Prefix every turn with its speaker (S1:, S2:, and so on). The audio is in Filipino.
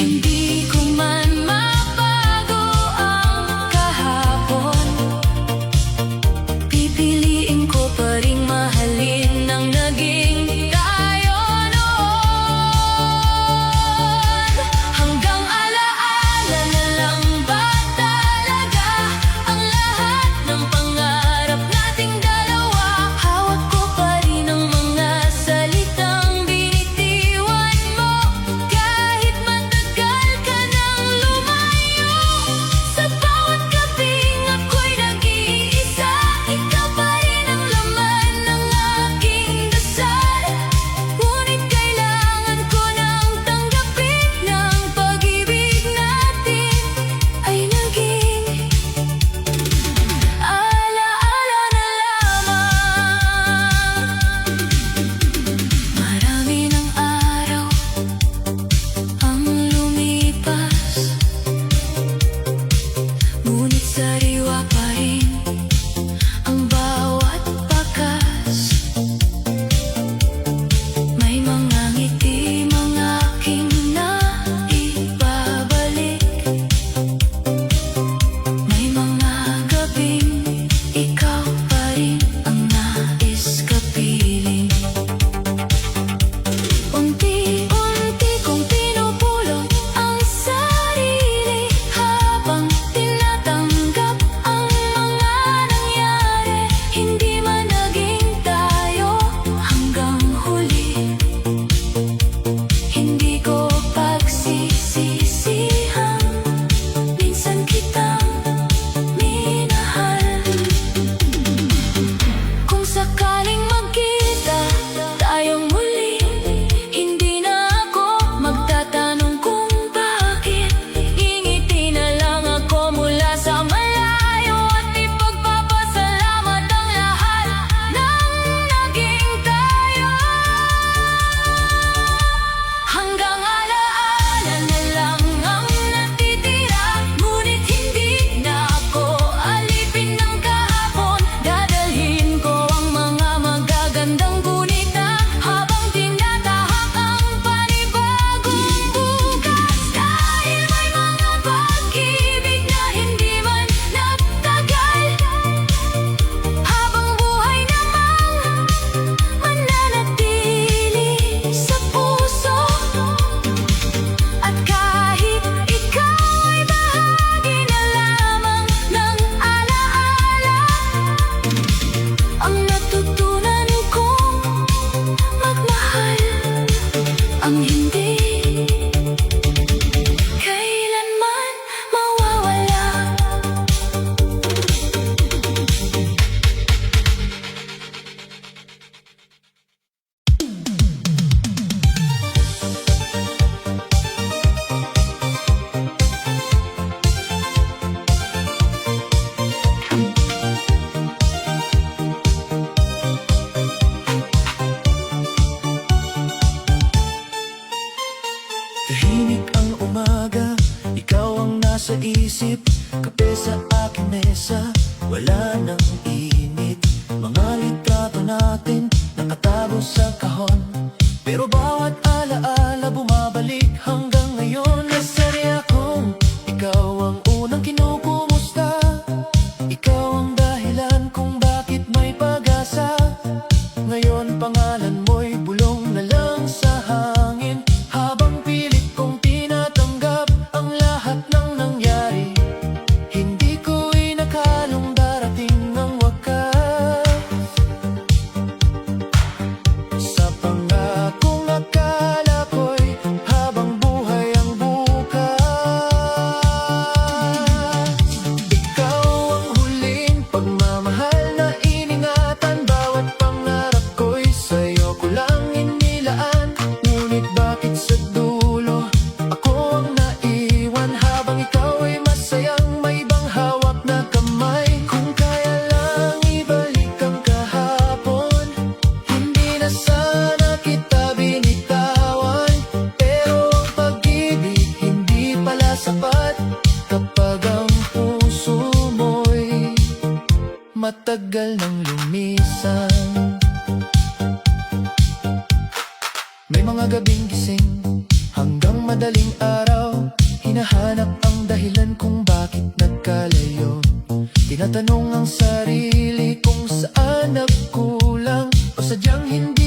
S1: Hindi ko man mabago ang kahapon, pipiliin ko pa ring mahalin ang naging tayo noon. Hanggang alaala na lang ba talaga ang lahat ng pangarap nating dalawa? Hawak ko pa rin ang mga salitang binitiwan mo, kahit matagal ka nang lumayo. Sa bawat gabing ako'y nag-iisa, ikaw pa rin ang laman ng aking dasal. Ngunit kailangan ko nang tanggapin ng pag-ibig natin ay naging alaala na lamang. Marami ng araw ang lumipas, ngunit sariwa pa rin ang bawat bakas. May mga ngiti mga aking naibabalik, may mga gabing ikaw pa rin ang nais kapiling. Unti-unti kong pinupulot ang sarili habang tinatanggap ang mga nangyari. Hindi man naging tayo hanggang huli, hindi ko pagsisisihan. Minsan kitang minahal. Kung sakaling magkita tayong muli, hindi na ako magtatanong kung bakit. Ngingiti na lang ako mula sa malayo at ipagpapasalamat ang lahat ng naging tayo. Hanggang alaala na lang ang natitira, ngunit hindi na ako alipin ng kahapon. Dadalhin ko ang mga magagandang gunita habang tinatahak ang panibagong bukas. Dahil may mga pag-ibig na hindi man nagtagal, habang buhay namang mananatili sa puso. At kahit ikaw ay bahagi na lamang ng alaala, ang natutunan kong magmahal, ang hindi kailanman mawawala.
S2: Tahimik ang umaga, ikaw ang nasa isip. Kape sa aking mesa, wala nang init. Mga litrato natin nakatago sa kahon, pero bawat alaala bumabalik hanggang ngayon. Nasari akong ikaw ang unang kinukumusta, ikaw ang dahilan kung bakit may pag-asa. Ngayon pangalan mo'y bulong na lang sa hangin, habang pilit kong tinatanggap ang lahat ng nangyari. Hindi ko inakalong darating ang wakas sa pangakong akala ko'y habang buhay ang bukas. Ikaw ang huling pagmamahal na iningatan, bawat pangarap ko'y sa'yo ko lang inilaan. Ngunit bakit sa dulo ako ang naiwan, habang ikaw ay masayang may ibang hawak na kamay. Kung kaya lang ibalik ang kahapon, hindi na sana kita binitawan. Pero ang pag-ibig hindi pala sapat kapag ang puso mo'y matagal nang lumisan. May mga gabing gising hanggang madaling araw, Hinahanap ang dahilan kung bakit nagkalayo. Tinatanong ang sarili kung saan nagkulang o sadyang hindi